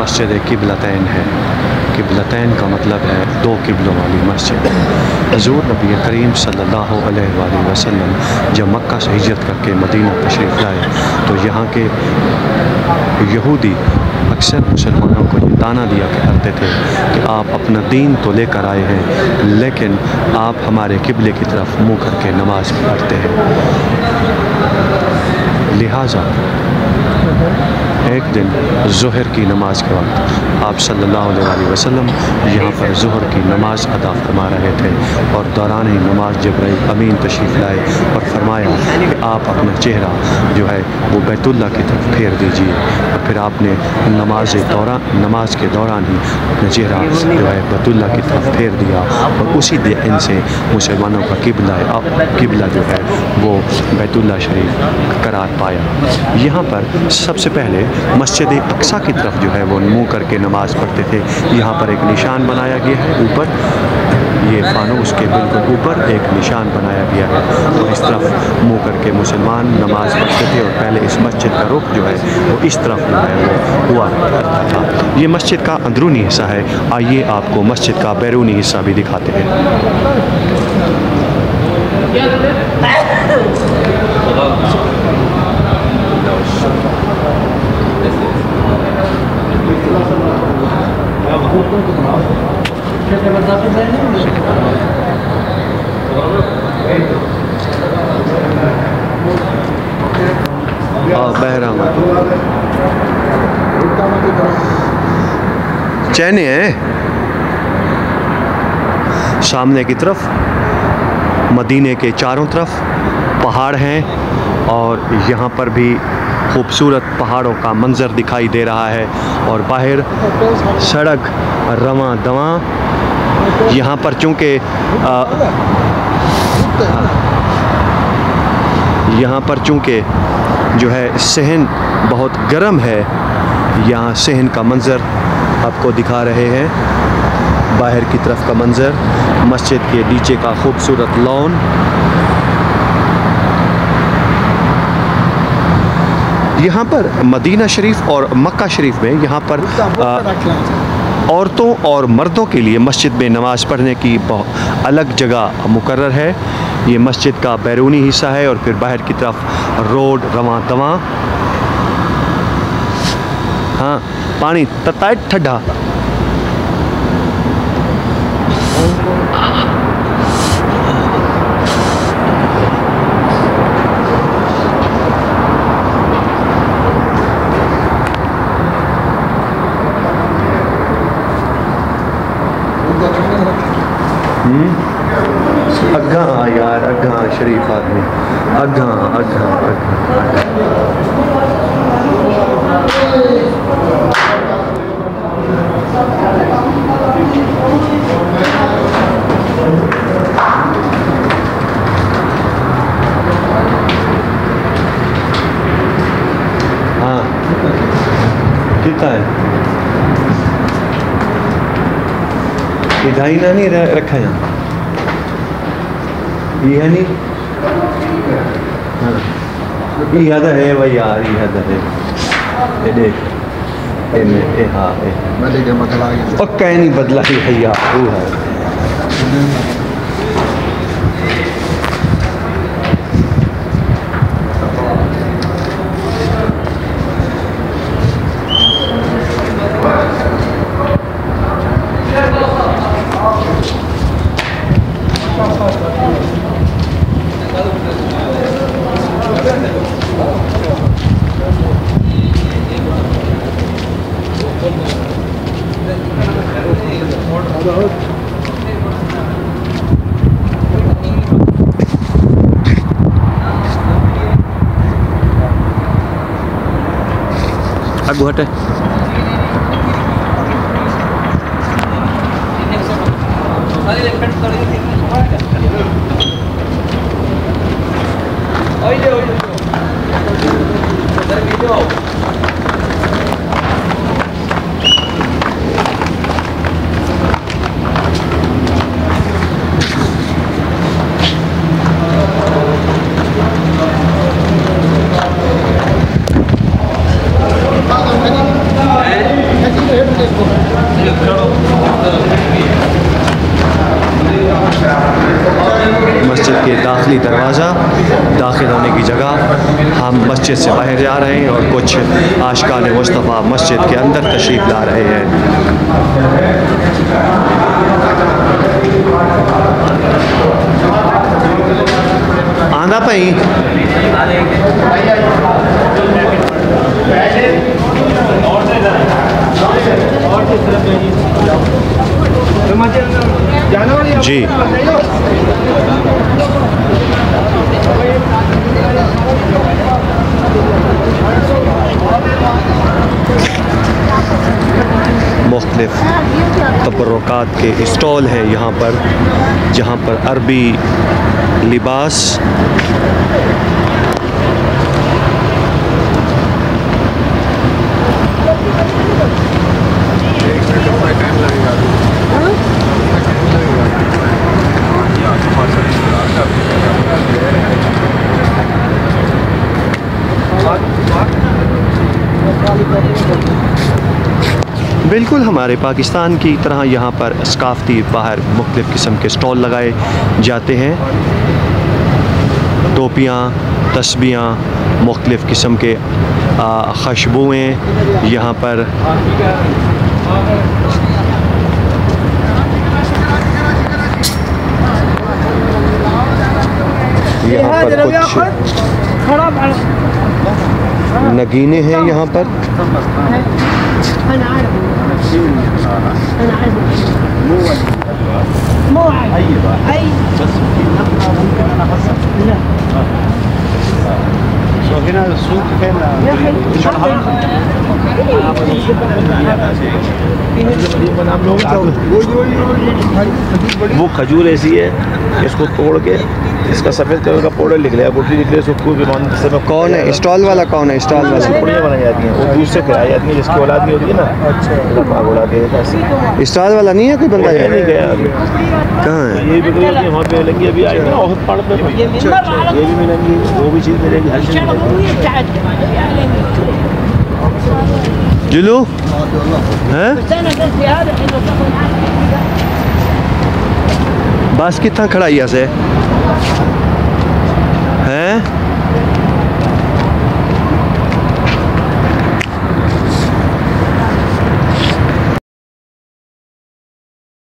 मस्जिद किबलतैन है। किबलतैन का मतलब है दो किबलों वाली मस्जिद। हुज़ूर नबी करीम सल्लल्लाहु अलैहि वसल्लम जब मक्का से हिजरत करके मदीना तशरीफ़ लाए तो यहाँ के यहूदी अक्सर मुसलमानों को ये ताना दिया करते थे कि आप अपना दीन तो लेकर आए हैं लेकिन आप हमारे किबले की तरफ मुँह करके नमाज़ पढ़ते हैं। लिहाजा एक दिन ज़ोहर की नमाज के वक्त आप सल्लल्लाहु अलैहि वसल्लम यहाँ पर ज़ोहर की नमाज अदा फरमा रहे थे और दौरान ही नमाज जिब्राइल अमीन तशरीफ़ लाए और फरमाया कि आप अपना चेहरा जो है वो बैतुल्लाह की तरफ फेर दीजिए। और फिर आपने नमाज के दौरान ही अपना चेहरा जो है बैतुल्लाह की तरफ फेर दिया और उसी दिन से मुसलमानों का किबला जो है वो बैतुल्लाह शरीफ करार पाया। यहाँ पर सबसे पहले मस्जिद अक्सा की तरफ जो है वो मुँह करके नमाज़ पढ़ते थे। यहाँ पर एक निशान बनाया गया है ऊपर, ये फानूस के बिल्कुल ऊपर एक निशान बनाया गया है तो इस तरफ मुँह करके मुसलमान नमाज़ पढ़ते थे और पहले इस मस्जिद का रुख जो है वो इस तरफ जो है वो हुआ करता था। ये मस्जिद का अंदरूनी हिस्सा है। आइए आपको मस्जिद का बैरूनी हिस्सा भी दिखाते हैं। बहरा चैने हैं सामने की तरफ, मदीने के चारों तरफ पहाड़ हैं और यहाँ पर भी खूबसूरत पहाड़ों का मंज़र दिखाई दे रहा है और बाहर सड़क रवां दवां। यहाँ पर चूँकि जो है सहन बहुत गर्म है, यहाँ सहन का मंज़र आपको दिखा रहे हैं। बाहर की तरफ का मंज़र, मस्जिद के नीचे का खूबसूरत लॉन। यहाँ पर मदीना शरीफ और मक्का शरीफ में यहाँ पर औरतों और मर्दों के लिए मस्जिद में नमाज़ पढ़ने की बहुत अलग जगह मुकर्रर है। ये मस्जिद का बैरूनी हिस्सा है और फिर बाहर की तरफ रोड रवां तवां। हाँ, पानी तता ठंडा। अग्गा यार, अग्गा शरीफ आदमी, अग्गा अग्गा अग्गा। हाँ कितना है इधाई ना नहीं रखा यहाँ, ये है नहीं। हाँ ये तो है भाई यार, ये तो है। ये देख ए हाँ और कहीं नहीं बदला ही है यार, वो है। आगू हटे। मस्जिद से बाहर जा रहे हैं और कुछ आशिकान मुस्तफ़ा मस्जिद के अंदर तशरीफ़ ला रहे हैं। आंदा भाई जी मुख्तलिफ तबर्रुकात के स्टॉल है यहाँ पर, जहाँ पर अरबी लिबास, बिल्कुल हमारे पाकिस्तान की तरह यहाँ पर सकाफ़ती बाहर मुख्तलिफ़ किस्म के स्टॉल लगाए जाते हैं। टोपियाँ, तस्बियाँ, मुख्तलिफ़ किस्म के खुशबुएँ यहाँ पर कुछ नगीने हैं यहाँ पर। वो खजूर ऐसी है, इसको तोड़ के इसका सफ़ेद कलर का पाउडर निकले, गुठली निकले, उसको कौन है स्टॉल वाला? कौन है स्टॉल वाला? पुड़ियाँ बनाई जाती हैं, वो दूध से खिलाई जाती है, जिसकी औलाद नहीं होती है ना। अच्छा, औलाद स्टॉल वाला नहीं है कोई बंदा? नहीं गया अभी। कहाँ है? ये भी वहाँ पे मिलेंगी, अभी आएंगे ना औसत पाड़ पे, ये भी मिलेंगी, वो भी चीज़ मिलेगी, हर चीज़ मिलेगी। जुलू हैं? बस कितना खड़ा से